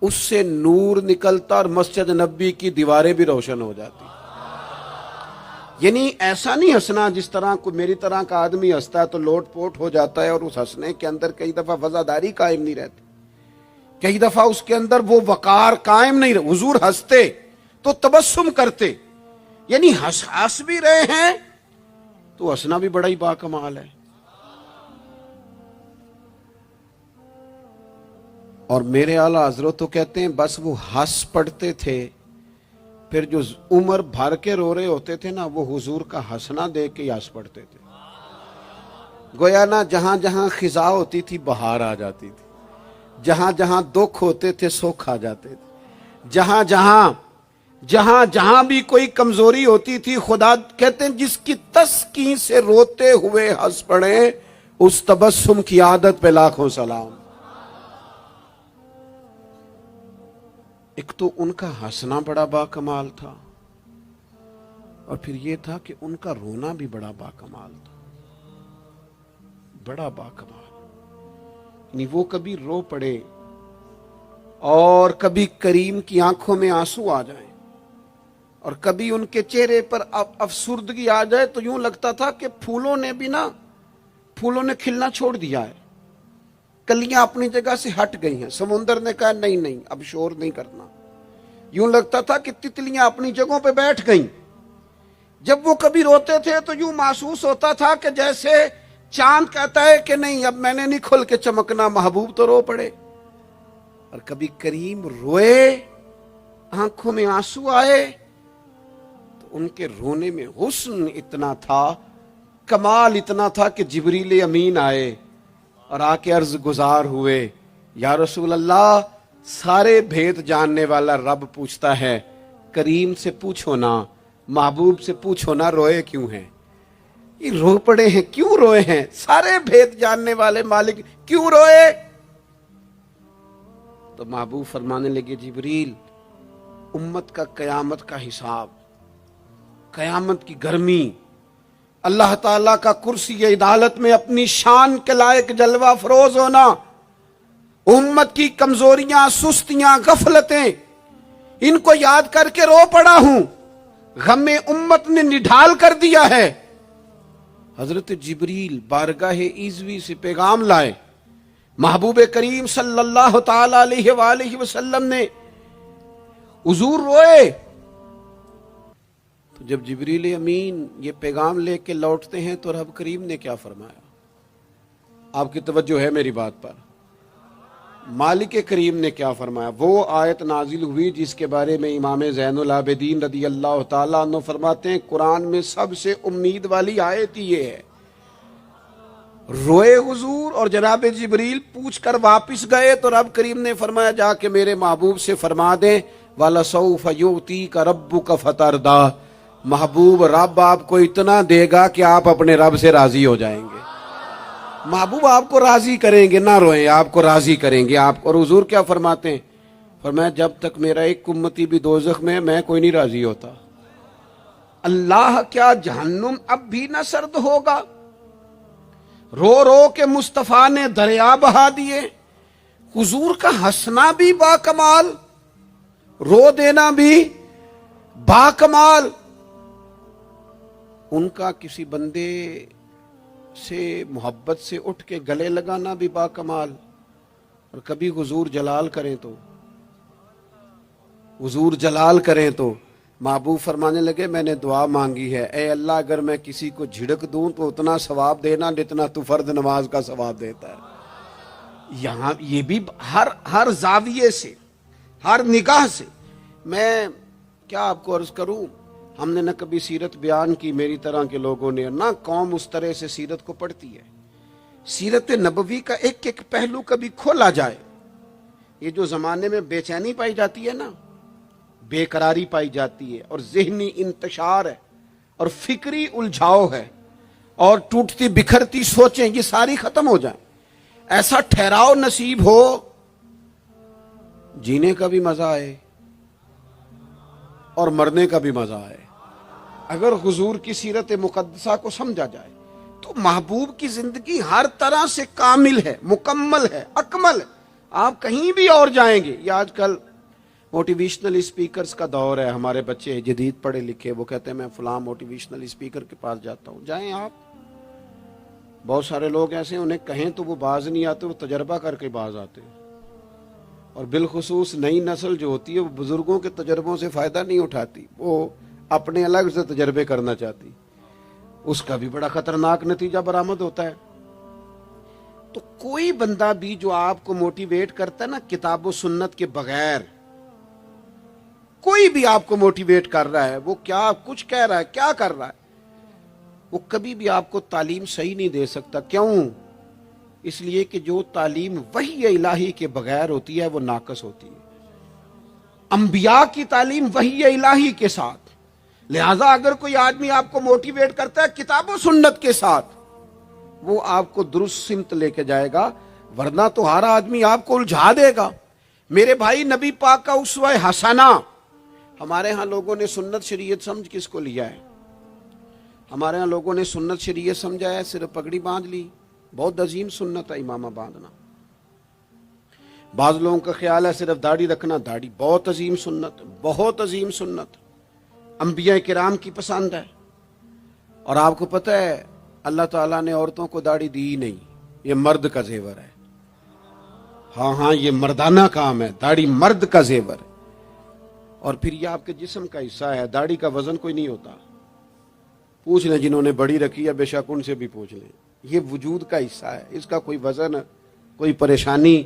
اس سے نور نکلتا اور مسجد نبی کی دیواریں بھی روشن ہو جاتی۔ یعنی ایسا نہیں ہنسنا جس طرح کوئی میری طرح کا آدمی ہنستا ہے تو لوٹ پوٹ ہو جاتا ہے اور اس ہنسنے کے اندر کئی دفعہ وزاداری قائم نہیں رہتی، کئی دفعہ اس کے اندر وہ وقار قائم نہیں رہتا۔ حضور ہنستے تو تبسم کرتے، یعنی ہنس بھی رہے ہیں تو ہنسنا بھی بڑا ہی باکمال ہے۔ اور میرے اعلیٰ حضرت تو کہتے ہیں بس وہ ہنس پڑتے تھے پھر جو عمر بھر کے رو رہے ہوتے تھے نا وہ حضور کا ہنسنا دیکھ کے ہنس پڑتے تھے. گویا نا جہاں جہاں خزاں ہوتی تھی بہار آ جاتی تھی, جہاں جہاں دکھ ہوتے تھے سکھ آ جاتے تھے, جہاں جہاں بھی کوئی کمزوری ہوتی تھی خدا کہتے ہیں جس کی تسکین سے روتے ہوئے ہنس پڑے اس تبسم کی عادت پہ لاکھوں سلام. ایک تو ان کا ہنسنا بڑا با کمال تھا اور پھر یہ تھا کہ ان کا رونا بھی بڑا با کمال تھا, بڑا با کمال. یعنی وہ کبھی رو پڑے اور کبھی کریم کی آنکھوں میں آنسو آ جائیں اور کبھی ان کے چہرے پر افسردگی آ جائے تو یوں لگتا تھا کہ پھولوں نے کھلنا چھوڑ دیا ہے, کلیاں اپنی جگہ سے ہٹ گئی ہیں. سمندر نے کہا نہیں اب شور نہیں کرنا. یوں لگتا تھا کہ تتلیاں اپنی جگہوں پہ بیٹھ گئیں. جب وہ کبھی روتے تھے تو یوں محسوس ہوتا تھا کہ جیسے چاند کہتا ہے کہ نہیں اب میں نے نہیں کھل کے چمکنا, محبوب تو رو پڑے. اور کبھی کریم روئے, آنکھوں میں آنسو آئے تو ان کے رونے میں حسن اتنا تھا, کمال اتنا تھا کہ جبریل امین آئے اور آ کے عرض گزار ہوئے, یا رسول اللہ سارے بھید جاننے والا رب پوچھتا ہے کریم سے پوچھو نا, محبوب سے پوچھو نا روئے کیوں ہیں, یہ رو پڑے ہیں کیوں روئے ہیں, سارے بھید جاننے والے مالک کیوں روئے. تو محبوب فرمانے لگے جبریل امت کا قیامت کا حساب, قیامت کی گرمی, اللہ تعالیٰ کا کرسی عدالت میں اپنی شان کے لائق جلوہ فروز ہونا, امت کی کمزوریاں سستیاں غفلتیں ان کو یاد کر کے رو پڑا ہوں, غم امت نے نڈھال کر دیا ہے. حضرت جبریل بارگاہ ایزوی سے پیغام لائے, محبوب کریم صلی اللہ تعالی علیہ وآلہ وسلم نے حضور روئے. تو جب جبریل امین یہ پیغام لے کے لوٹتے ہیں تو رب کریم نے کیا فرمایا؟ آپ کی توجہ ہے میری بات پر؟ مالک کریم نے کیا فرمایا؟ وہ آیت نازل ہوئی جس کے بارے میں امام زین العابدین رضی اللہ تعالیٰ عنہ فرماتے ہیں قرآن میں سب سے امید والی آیت یہ ہے. روئے حضور اور جناب جبریل پوچھ کر واپس گئے تو رب کریم نے فرمایا جا کے میرے محبوب سے فرما دیں وَلَسَوْفَ يُؤْتِيكَ رَبُّكَ فَتَرْضَىٰ, محبوب رب آپ کو اتنا دے گا کہ آپ اپنے رب سے راضی ہو جائیں گے. محبوب آپ کو راضی کریں گے, نہ روئیں, آپ کو راضی کریں گے آپ. اور حضور کیا فرماتے ہیں؟ فرمایا جب تک میرا ایک امتی بھی دوزخ میں کوئی نہیں راضی ہوتا. اللہ کیا جہنم اب بھی نہ سرد ہوگا؟ رو رو کے مصطفیٰ نے دریا بہا دیے. حضور کا ہنسنا بھی با کمال, رو دینا بھی با کمال. ان کا کسی بندے سے محبت سے اٹھ کے گلے لگانا بھی با کمال. اور کبھی حضور جلال کریں تو محبوب فرمانے لگے میں نے دعا مانگی ہے, اے اللہ اگر میں کسی کو جھڑک دوں تو اتنا ثواب دینا جتنا تو فرض نماز کا ثواب دیتا ہے. یہاں یہ بھی ہر زاویے سے, ہر نگاہ سے. میں کیا آپ کو عرض کروں, ہم نے نہ کبھی سیرت بیان کی میری طرح کے لوگوں نے, نہ قوم اس طرح سے سیرت کو پڑھتی ہے. سیرت نبوی کا ایک ایک پہلو کبھی کھولا جائے. یہ جو زمانے میں بے چینی پائی جاتی ہے نا, بے قراری پائی جاتی ہے اور ذہنی انتشار ہے اور فکری الجھاؤ ہے اور ٹوٹتی بکھرتی سوچیں, یہ ساری ختم ہو جائیں. ایسا ٹھہراؤ نصیب ہو, جینے کا بھی مزہ آئے اور مرنے کا بھی مزہ آئے. اگر حضور کی سیرت مقدسہ کو سمجھا جائے تو محبوب کی زندگی ہر طرح سے کامل ہے, مکمل ہے, اکمل ہے. آپ کہیں بھی اور جائیں گے. یہ آج کل موٹیویشنل اسپیکرز کا دور ہے. ہمارے بچے جدید پڑھے لکھے وہ کہتے ہیں میں فلاں موٹیویشنل اسپیکر کے پاس جاتا ہوں. جائیں آپ. بہت سارے لوگ ایسے انہیں کہیں تو وہ باز نہیں آتے, وہ تجربہ کر کے باز آتے ہیں. اور بالخصوص نئی نسل جو ہوتی ہے وہ بزرگوں کے تجربوں سے فائدہ نہیں اٹھاتی, وہ اپنے الگ سے تجربے کرنا چاہتی. اس کا بھی بڑا خطرناک نتیجہ برآمد ہوتا ہے. تو کوئی بندہ بھی جو آپ کو موٹیویٹ کرتا ہے نا کتاب و سنت کے بغیر, کوئی بھی آپ کو موٹیویٹ کر رہا ہے، وہ کیا کچھ کہہ رہا ہے، کیا کر رہا ہے، وہ کبھی بھی آپ کو تعلیم صحیح نہیں دے سکتا۔ کیوں؟ اس لیے کہ جو تعلیم وحی الہی کے بغیر ہوتی ہے وہ ناقص ہوتی ہے۔ انبیاء کی تعلیم وحی الہی کے ساتھ، لہذا اگر کوئی آدمی آپ کو موٹیویٹ کرتا ہے کتاب و سنت کے ساتھ، وہ آپ کو درست سمت لے کے جائے گا، ورنہ تو ہر آدمی آپ کو الجھا دے گا۔ میرے بھائی، نبی پاک کا اسوہ حسنہ، ہمارے ہاں لوگوں نے سنت شریعت سمجھ کس کو لیا ہے؟ ہمارے ہاں لوگوں نے سنت شریعت سمجھا ہے صرف پگڑی باندھ لی، بہت عظیم سنت ہے امامہ باندھنا۔ بعض لوگوں کا خیال ہے صرف داڑھی رکھنا، داڑھی بہت عظیم سنت، بہت عظیم سنت، انبیاء کرام کی پسند ہے۔ اور آپ کو پتہ ہے اللہ تعالیٰ نے عورتوں کو داڑھی دی ہی نہیں، یہ مرد کا زیور ہے۔ ہاں یہ مردانہ کام ہے، داڑھی مرد کا زیور ہے۔ اور پھر یہ آپ کے جسم کا حصہ ہے، داڑھی کا وزن کوئی نہیں ہوتا۔ پوچھ لیں جنہوں نے بڑی رکھی ہے، بے شک ان سے بھی پوچھ لیں، یہ وجود کا حصہ ہے، اس کا کوئی وزن، کوئی پریشانی۔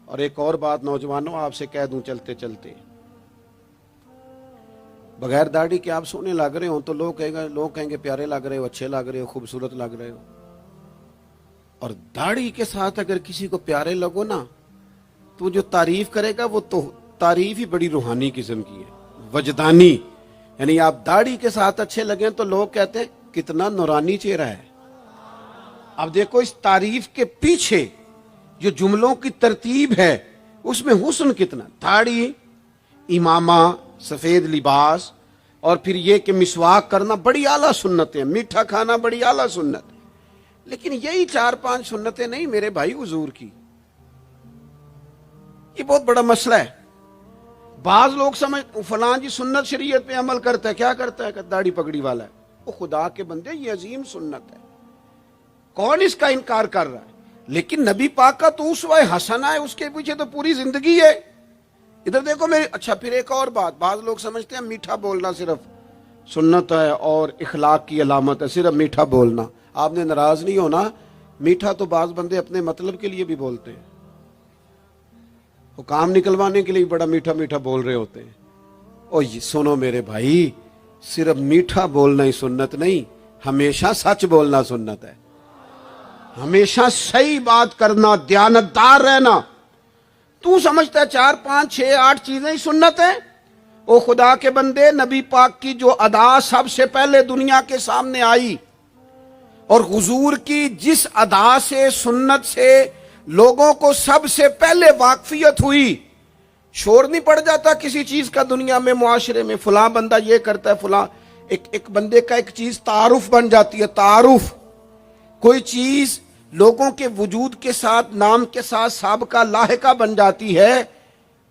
اور ایک اور بات نوجوانوں آپ سے کہہ دوں چلتے چلتے، بغیر داڑھی کے آپ سونے لگ رہے ہوں تو لوگ کہیں گے پیارے لگ رہے ہو، اچھے لگ رہے ہو، خوبصورت لگ رہے ہو۔ اور داڑھی کے ساتھ اگر کسی کو پیارے لگو نا تو جو تعریف کرے گا وہ تو تعریف ہی بڑی روحانی قسم کی ہے، وجدانی۔ یعنی آپ داڑھی کے ساتھ اچھے لگیں تو لوگ کہتے ہیں کتنا نورانی چہرہ ہے۔ اب دیکھو اس تعریف کے پیچھے جو جملوں کی ترتیب ہے اس میں حسن کتنا، داڑھی، امامہ، سفید لباس، اور پھر یہ کہ مسواک کرنا بڑی اعلیٰ سنت ہے، میٹھا کھانا بڑی اعلیٰ سنت ہے۔ لیکن یہی 4-5 سنتیں نہیں میرے بھائی حضور کی، یہ بہت بڑا مسئلہ ہے۔ بعض لوگ سمجھ فلاں جی سنت شریعت پہ عمل کرتا ہے، کیا کرتا ہے کہ داڑھی پگڑی والا ہے، وہ خدا کے بندے یہ عظیم سنت ہے، کون اس کا انکار کر رہا ہے؟ لیکن نبی پاک کا تو اسوہ حسنہ ہے، اس کے پیچھے تو پوری زندگی ہے۔ ادھر دیکھو میرے، اچھا پھر ایک اور بات، بعض لوگ سمجھتے ہیں میٹھا بولنا صرف سنت ہے اور اخلاق کی علامت ہے، صرف میٹھا بولنا۔ آپ نے ناراض نہیں ہونا، میٹھا تو بعض بندے اپنے مطلب کے لیے بھی بولتے ہیں، وہ کام نکلوانے کے لیے بڑا میٹھا میٹھا بول رہے ہوتے ہیں۔ اور سنو میرے بھائی، صرف میٹھا بولنا ہی سنت نہیں، ہمیشہ سچ بولنا سنت ہے، ہمیشہ صحیح بات کرنا، دیانتدار رہنا۔ تو سمجھتا ہے 4 5 6 8 چیزیں ہی سنت ہیں؟ او خدا کے بندے، نبی پاک کی جو ادا سب سے پہلے دنیا کے سامنے آئی اور حضور کی جس ادا سے، سنت سے لوگوں کو سب سے پہلے واقفیت ہوئی، شور نہیں پڑ جاتا کسی چیز کا دنیا میں، معاشرے میں فلاں بندہ یہ کرتا ہے، فلاں ایک بندے کا ایک چیز تعارف بن جاتی ہے۔ تعارف، کوئی چیز لوگوں کے وجود کے ساتھ، نام کے ساتھ سابقہ لاحقہ بن جاتی ہے۔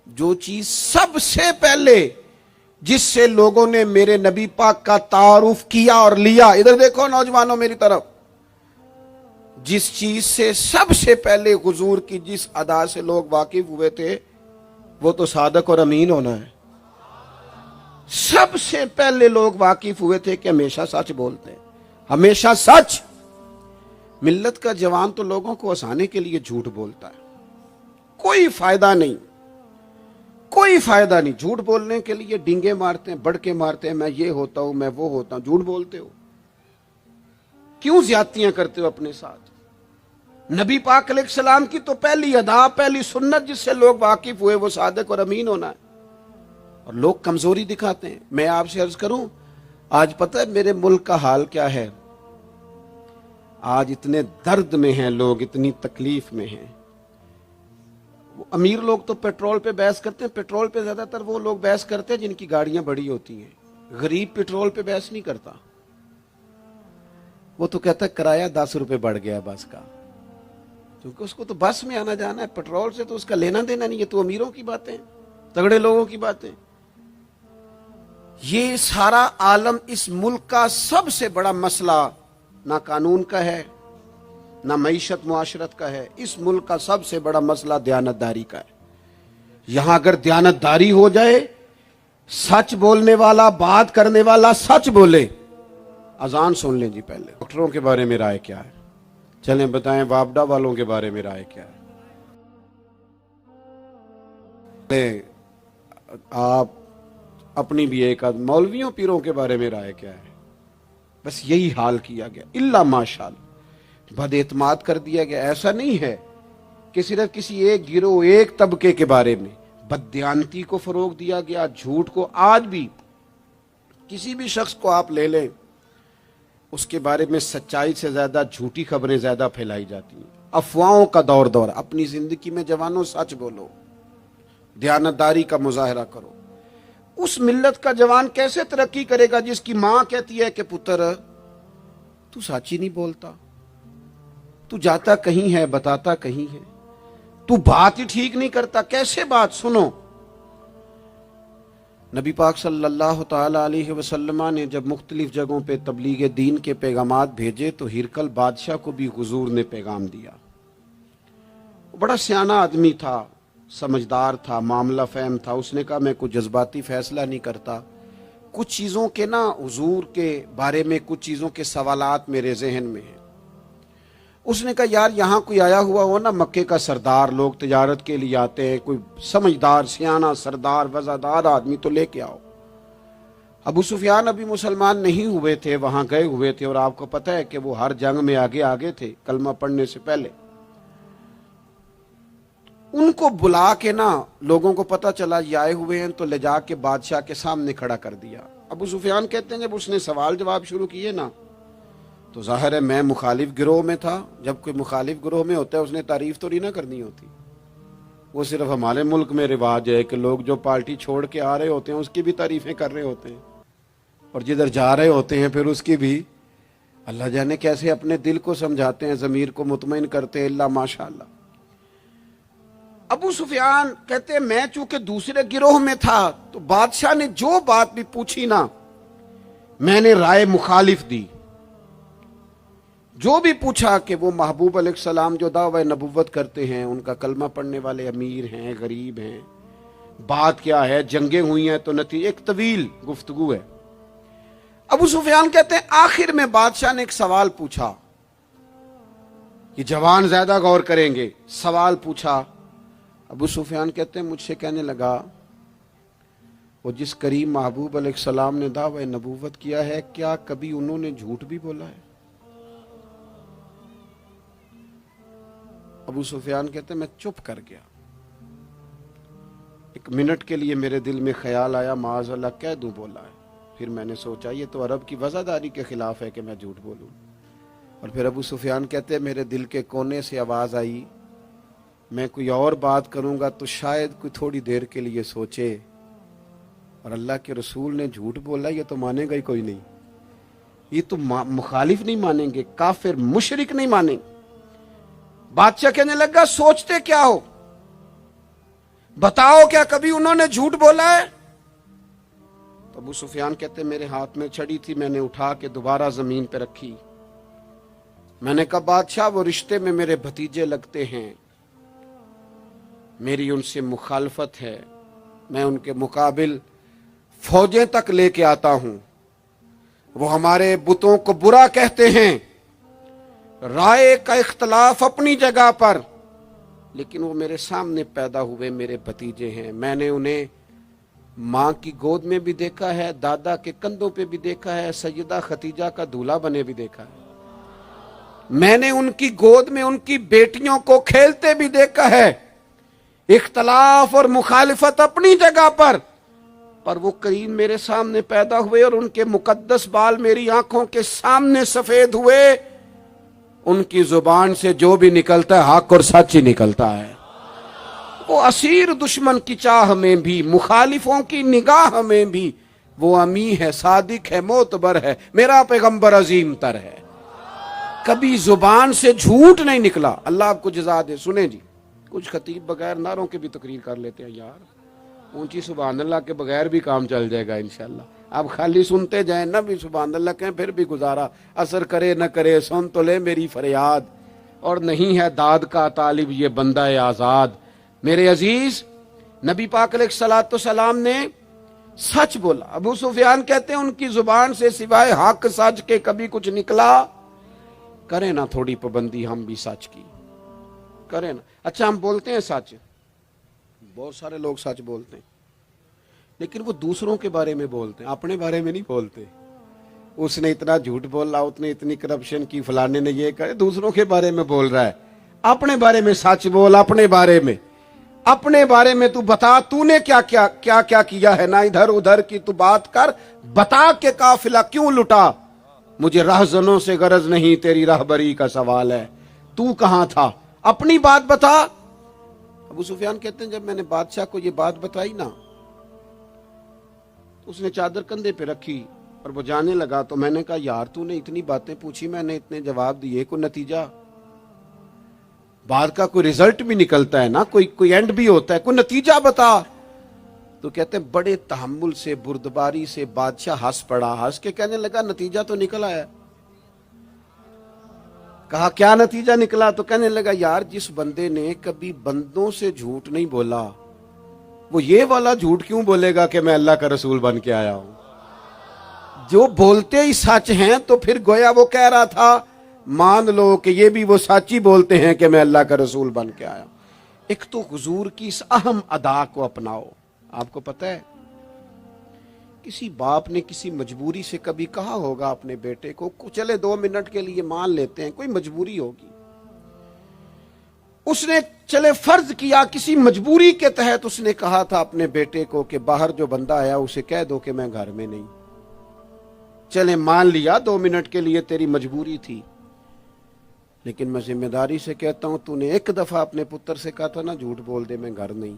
جو چیز سب سے پہلے جس سے لوگوں نے میرے نبی پاک کا تعارف کیا اور لیا، ادھر دیکھو نوجوانوں میری طرف، جس چیز سے سب سے پہلے حضور کی جس ادا سے لوگ واقف ہوئے تھے وہ تو صادق اور امین ہونا ہے۔ سب سے پہلے لوگ واقف ہوئے تھے کہ ہمیشہ سچ بولتے ہیں، ہمیشہ سچ۔ ملت کا جوان تو لوگوں کو ہنسانے کے لیے جھوٹ بولتا ہے، کوئی فائدہ نہیں، کوئی فائدہ نہیں۔ جھوٹ بولنے کے لیے ڈینگے مارتے ہیں، بڑکے مارتے ہیں، میں یہ ہوتا ہوں، میں وہ ہوتا ہوں۔ جھوٹ بولتے ہو، کیوں زیادتیاں کرتے ہو اپنے ساتھ؟ نبی پاک علیہ السلام کی تو پہلی ادا، پہلی سنت جس سے لوگ واقف ہوئے وہ صادق اور امین ہونا ہے، اور لوگ کمزوری دکھاتے ہیں۔ میں آپ سے عرض کروں، آج پتہ ہے میرے ملک کا حال کیا ہے؟ آج اتنے درد میں ہیں لوگ، اتنی تکلیف میں ہیں۔ امیر لوگ تو پیٹرول پہ بحث کرتے ہیں، پیٹرول پہ زیادہ تر وہ لوگ بحث کرتے ہیں جن کی گاڑیاں بڑی ہوتی ہیں۔ غریب پیٹرول پہ بحث نہیں کرتا، وہ تو کہتا ہے کرایہ 10 روپے بڑھ گیا بس کا، کیونکہ اس کو تو بس میں آنا جانا ہے، پیٹرول سے تو اس کا لینا دینا نہیں۔ یہ تو امیروں کی باتیں، تگڑے لوگوں کی باتیں۔ یہ سارا عالم، اس ملک کا سب سے بڑا مسئلہ نہ قانون کا ہے، نہ معیشت معاشرت کا ہے، اس ملک کا سب سے بڑا مسئلہ دیانتداری کا ہے۔ یہاں اگر دیانتداری ہو جائے، سچ بولنے والا، بات کرنے والا سچ بولے۔ اذان سن لیں جی پہلے، ڈاکٹروں کے بارے میں رائے کیا ہے؟ چلیں بتائیں وابڈا والوں کے بارے میں رائے کیا ہے؟ آپ اپنی بھی ایک آدھ مولویوں پیروں کے بارے میں رائے کیا ہے؟ بس یہی حال کیا گیا، الا ماشاءاللہ بد اعتماد کر دیا گیا۔ ایسا نہیں ہے کہ صرف کسی ایک گروہ ایک طبقے کے بارے میں بددیانتی کو فروغ دیا گیا، جھوٹ کو۔ آج بھی کسی بھی شخص کو آپ لے لیں، اس کے بارے میں سچائی سے زیادہ جھوٹی خبریں زیادہ پھیلائی جاتی ہیں، افواہوں کا دور۔ اپنی زندگی میں جوانوں سچ بولو، دیانتداری کا مظاہرہ کرو۔ اس ملت کا جوان کیسے ترقی کرے گا جس کی ماں کہتی ہے کہ پتر تو سچ ہی نہیں بولتا، تو جاتا کہیں ہے بتاتا کہیں ہے، تو بات ہی ٹھیک نہیں کرتا، کیسے بات سنو۔ نبی پاک صلی اللہ تعالی علیہ وسلم نے جب مختلف جگہوں پہ تبلیغ دین کے پیغامات بھیجے تو ہرقل بادشاہ کو بھی حضور نے پیغام دیا۔ وہ بڑا سیانہ آدمی تھا، سمجھدار تھا، معاملہ فہم تھا۔ اس نے کہا میں کوئی جذباتی فیصلہ نہیں کرتا، کچھ چیزوں کے حضور کے بارے میں کچھ چیزوں کے سوالات میرے ذہن میں ہیں۔ اس نے کہا یار یہاں کوئی آیا ہوا ہو نا، مکے کا سردار، لوگ تجارت کے لیے آتے ہیں، کوئی سمجھدار سیانہ سردار وزادار آدمی تو لے کے آؤ۔ ابو سفیان ابھی مسلمان نہیں ہوئے تھے، وہاں گئے ہوئے تھے، اور آپ کو پتہ ہے کہ وہ ہر جنگ میں آگے تھے کلمہ پڑھنے سے پہلے۔ ان کو بلا کے لوگوں کو پتہ چلا یہ آئے ہوئے ہیں، تو لے جا کے بادشاہ کے سامنے کھڑا کر دیا۔ ابو سفیان کہتے ہیں جب اس نے سوال جواب شروع کیے تو ظاہر ہے میں مخالف گروہ میں تھا۔ جب کوئی مخالف گروہ میں ہوتا ہے اس نے تعریف تو نہیں نہ کرنی ہوتی، وہ صرف ہمارے ملک میں رواج ہے کہ لوگ جو پارٹی چھوڑ کے آ رہے ہوتے ہیں اس کی بھی تعریفیں کر رہے ہوتے ہیں، اور جدھر جا رہے ہوتے ہیں پھر اس کی بھی۔ اللہ جانے کیسے اپنے دل کو سمجھاتے ہیں، ضمیر کو مطمئن کرتے ہیں، اللہ ماشاءاللہ۔ ابو سفیان کہتے ہیں میں چونکہ دوسرے گروہ میں تھا تو بادشاہ نے جو بات بھی پوچھی میں نے رائے مخالف دی۔ جو بھی پوچھا کہ وہ محبوب علیہ السلام جو دعوی نبوت کرتے ہیں، ان کا کلمہ پڑھنے والے امیر ہیں، غریب ہیں، بات کیا ہے، جنگیں ہوئی ہیں تو نتیجہ، ایک طویل گفتگو ہے۔ ابو سفیان کہتے ہیں آخر میں بادشاہ نے ایک سوال پوچھا، یہ جوان زیادہ غور کریں گے، سوال پوچھا۔ ابو سفیان کہتے ہیں مجھ سے کہنے لگا وہ جس کریم محبوب علیہ السلام نے دعوی نبوت کیا ہے، کیا کبھی انہوں نے جھوٹ بھی بولا ہے؟ ابو سفیان کہتے ہیں میں چپ کر گیا۔ ایک منٹ کے لیے میرے دل میں خیال آیا معاذ اللہ کہہ دوں بولا ہے، پھر میں نے سوچا یہ تو عرب کی وزاداری کے خلاف ہے کہ میں جھوٹ بولوں۔ اور پھر ابو سفیان کہتے ہیں میرے دل کے کونے سے آواز آئی میں کوئی اور بات کروں گا تو شاید کوئی تھوڑی دیر کے لیے سوچے، اور اللہ کے رسول نے جھوٹ بولا یہ تو مانے گا ہی کوئی نہیں، یہ تو مخالف نہیں مانیں گے، کافر مشرک نہیں مانیں گے۔ بادشاہ کہنے لگا سوچتے کیا ہو، بتاؤ کیا کبھی انہوں نے جھوٹ بولا ہے؟ تو ابو سفیان کہتے میرے ہاتھ میں چھڑی تھی، میں نے اٹھا کے دوبارہ زمین پہ رکھی۔ میں نے کہا بادشاہ وہ رشتے میں میرے بھتیجے لگتے ہیں، میری ان سے مخالفت ہے، میں ان کے مقابل فوجیں تک لے کے آتا ہوں، وہ ہمارے بتوں کو برا کہتے ہیں، رائے کا اختلاف اپنی جگہ پر، لیکن وہ میرے سامنے پیدا ہوئے میرے بھتیجے ہیں، میں نے انہیں ماں کی گود میں بھی دیکھا ہے، دادا کے کندھوں پہ بھی دیکھا ہے، سیدہ خدیجہ کا دولہا بنے بھی دیکھا ہے، میں نے ان کی گود میں ان کی بیٹیوں کو کھیلتے بھی دیکھا ہے۔ اختلاف اور مخالفت اپنی جگہ پر وہ کریم میرے سامنے پیدا ہوئے اور ان کے مقدس بال میری آنکھوں کے سامنے سفید ہوئے، ان کی زبان سے جو بھی نکلتا ہے حق اور سچ ہی نکلتا ہے۔ وہ اسیر دشمن کی چاہ میں بھی، مخالفوں کی نگاہ میں بھی وہ امی ہے، صادق ہے، معتبر ہے، میرا پیغمبر عظیم تر ہے، کبھی زبان سے جھوٹ نہیں نکلا۔ اللہ آپ کو جزا دے۔ سنیں جی، کچھ خطیب بغیر نعروں کے بھی تقریر کر لیتے ہیں یار، اونچی سبحان اللہ کے بغیر بھی کام چل جائے گا انشاءاللہ۔ آپ خالی سنتے جائیں نہ بھی سبحان اللہ کہیں، پھر بھی گزارا، اثر کرے نہ کرے سن تو لے میری فریاد، اور نہیں ہے داد کا طالب یہ بندہ آزاد۔ میرے عزیز، نبی پاک علیہ الصلوۃ والسلام نے سچ بولا۔ ابو سفیان کہتے ہیں ان کی زبان سے سوائے حق سچ کے کبھی کچھ نکلا؟ کریں نا تھوڑی پابندی ہم بھی سچ کی، کریں نا۔ اچھا ہم بولتے ہیں سچ، بہت سارے لوگ سچ بولتے ہیں، لیکن وہ دوسروں کے بارے میں بولتے ہیں, اپنے بارے میں نہیں بولتے. اس نے اتنا جھوٹ بولا, اس نے اتنی کرپشن کی, فلانے نے یہ کہا, دوسروں کے بارے میں بول رہا ہے. اپنے بارے میں سچ بول, اپنے بارے میں تو بتا تو نے کیا کیا ہے. نہ ادھر ادھر کی تو بات کر, بتا کہ قافلہ کیوں لٹا. مجھے راہزنوں سے غرض نہیں, تیری راہبری کا سوال ہے. تو کہاں تھا, اپنی بات بتا. ابو سفیان کہتے ہیں جب میں نے بادشاہ کو یہ بات بتائی نا, اس نے چادر کندھے پہ رکھی اور وہ جانے لگا, تو میں نے کہا یار تو نے اتنی باتیں پوچھی, میں نے اتنے جواب دیے, کوئی نتیجہ بات کا کوئی رزلٹ بھی نکلتا ہے نا, کوئی اینڈ بھی ہوتا ہے, کوئی نتیجہ بتا. تو کہتے ہیں بڑے تحمل سے, بردباری سے بادشاہ ہنس پڑا. ہنس کے کہنے لگا نتیجہ تو نکل آیا. کہا کیا نتیجہ نکلا؟ تو کہنے لگا یار جس بندے نے کبھی بندوں سے جھوٹ نہیں بولا, وہ یہ والا جھوٹ کیوں بولے گا کہ میں اللہ کا رسول بن کے آیا ہوں. جو بولتے ہی سچ ہیں تو پھر گویا وہ کہہ رہا تھا مان لو کہ یہ بھی وہ سچ ہی بولتے ہیں کہ میں اللہ کا رسول بن کے آیا ہوں. ایک تو حضور کی اس اہم ادا کو اپناؤ. آپ کو پتہ ہے کسی باپ نے کسی مجبوری سے کبھی کہا ہوگا اپنے بیٹے کو چلے 2 منٹ کے لیے مان لیتے ہیں, کوئی مجبوری ہوگی, اس نے چلے فرض کیا کسی مجبوری کے تحت اس نے کہا تھا اپنے بیٹے کو کہ باہر جو بندہ آیا اسے کہہ دو کہ میں گھر میں نہیں. چلے مان لیا 2 منٹ کے لیے تیری مجبوری تھی, لیکن میں ذمہ داری سے کہتا ہوں تو نے ایک دفعہ اپنے پتر سے کہا تھا نا جھوٹ بول دے میں گھر نہیں,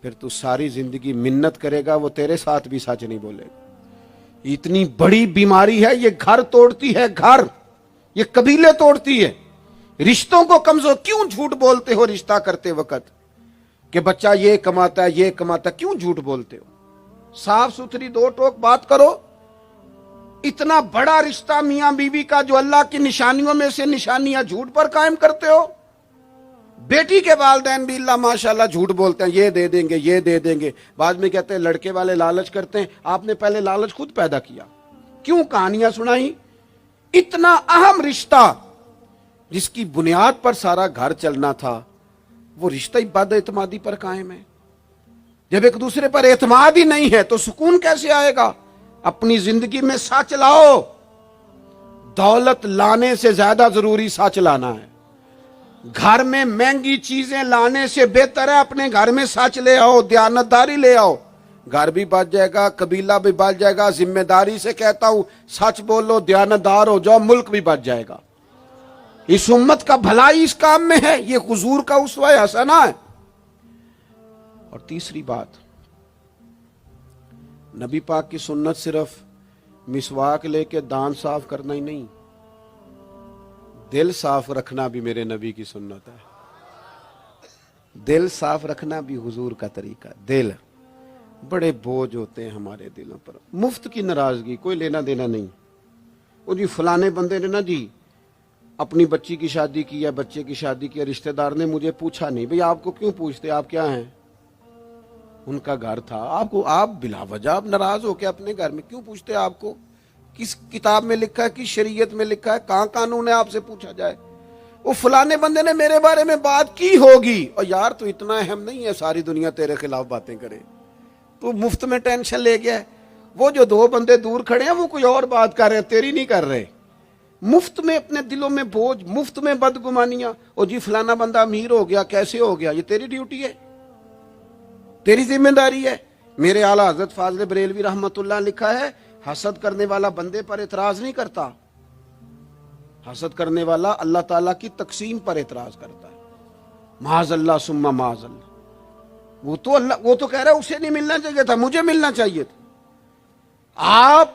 پھر تو ساری زندگی منت کرے گا وہ تیرے ساتھ بھی سچ نہیں بولے گا. اتنی بڑی بیماری ہے یہ, گھر توڑتی ہے, گھر یہ قبیلے توڑتی ہے, رشتوں کو کمزور. کیوں جھوٹ بولتے ہو رشتہ کرتے وقت کہ بچہ یہ کماتا ہے یہ کماتا ہے, کیوں جھوٹ بولتے ہو؟ صاف ستھری 2 ٹوک بات کرو. اتنا بڑا رشتہ میاں بیوی کا جو اللہ کی نشانیوں میں سے نشانیاں جھوٹ پر قائم کرتے ہو. بیٹی کے والدین بھی اللہ ماشاءاللہ جھوٹ بولتے ہیں, یہ دے دیں گے یہ دے دیں گے. بعد میں کہتے ہیں لڑکے والے لالچ کرتے ہیں, آپ نے پہلے لالچ خود پیدا کیا, کیوں کہانیاں سنائی. اتنا اہم رشتہ جس کی بنیاد پر سارا گھر چلنا تھا, وہ رشتہ بد اعتمادی پر قائم ہے. جب ایک دوسرے پر اعتماد ہی نہیں ہے تو سکون کیسے آئے گا؟ اپنی زندگی میں سچ لاؤ. دولت لانے سے زیادہ ضروری سچ لانا ہے. گھر میں مہنگی چیزیں لانے سے بہتر ہے اپنے گھر میں سچ لے آؤ, دیانتداری لے آؤ. گھر بھی بچ جائے گا, قبیلہ بھی بچ جائے گا. ذمہ داری سے کہتا ہوں سچ بولو, دیانتدار ہو جاؤ, ملک بھی بچ جائے گا. اس امت کا بھلائی اس کام میں ہے. یہ حضور کا اسوہ حسنہ ہے. اور تیسری بات, نبی پاک کی سنت صرف مسواک لے کے دانت صاف کرنا ہی نہیں, دل صاف رکھنا بھی میرے نبی کی سنت ہے. دل صاف رکھنا بھی حضور کا طریقہ. دل بڑے بوجھ ہوتے ہیں ہمارے دلوں پر, مفت کی ناراضگی, کوئی لینا دینا نہیں. وہ جی فلانے بندے نے نا جی اپنی بچی کی شادی کی یا بچے کی شادی کی, رشتہ دار نے مجھے پوچھا نہیں. بھئی آپ کو کیوں پوچھتے, آپ کیا ہیں؟ ان کا گھر تھا. آپ بلا وجہ آپ ناراض ہو کے اپنے گھر میں کیوں پوچھتے؟ آپ کو کس کتاب میں لکھا ہے, کس شریعت میں لکھا ہے, کہاں قانون ہے آپ سے پوچھا جائے؟ وہ فلانے بندے نے میرے بارے میں بات کی ہوگی. اور یار تو اتنا اہم نہیں ہے ساری دنیا تیرے خلاف باتیں کرے, تو مفت میں ٹینشن لے گیا ہے. وہ جو 2 بندے دور کھڑے ہیں وہ کوئی اور بات کر رہے ہیں, تیری نہیں کر رہے. مفت میں اپنے دلوں میں بوجھ, مفت میں بدگمانیاں. اور جی فلانا بندہ امیر ہو گیا, کیسے ہو گیا؟ یہ تیری ڈیوٹی ہے, تیری ذمہ داری ہے. میرے اعلیٰ حضرت فاضل بریلوی رحمت اللہ لکھا ہے, حسد کرنے والا بندے پر اعتراض نہیں کرتا, حسد کرنے والا اللہ تعالیٰ کی تقسیم پر اعتراض کرتا ہے. معاذ اللہ ثم معاذ اللہ. وہ تو کہہ رہا ہے اسے نہیں ملنا چاہیے تھا, مجھے ملنا چاہیے تھا. آپ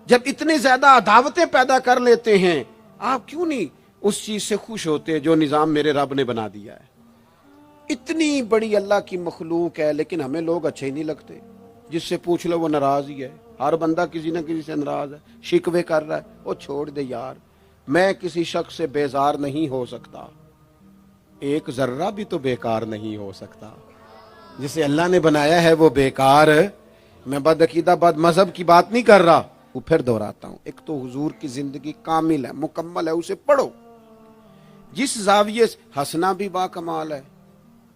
جب اتنی زیادہ عداوتیں پیدا کر لیتے ہیں, آپ کیوں نہیں اس چیز سے خوش ہوتے جو نظام میرے رب نے بنا دیا ہے؟ اتنی بڑی اللہ کی مخلوق ہے, لیکن ہمیں لوگ اچھے ہی نہیں لگتے. جس سے پوچھ لو وہ ناراض ہی ہے. ہر بندہ کسی نہ کسی سے ناراض ہے, شکوے کر رہا ہے. وہ چھوڑ دے یار, میں کسی شخص سے بیزار نہیں ہو سکتا, ایک ذرہ بھی تو بیکار نہیں ہو سکتا. جسے اللہ نے بنایا ہے وہ بیکار. میں بدعقیدہ بد مذہب کی بات نہیں کر رہا. وہ پھر دہراتا ہوں, ایک تو حضور کی زندگی کامل ہے, مکمل ہے, اسے پڑھو. جس زاویے سے ہنسنا بھی با کمال ہے,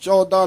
14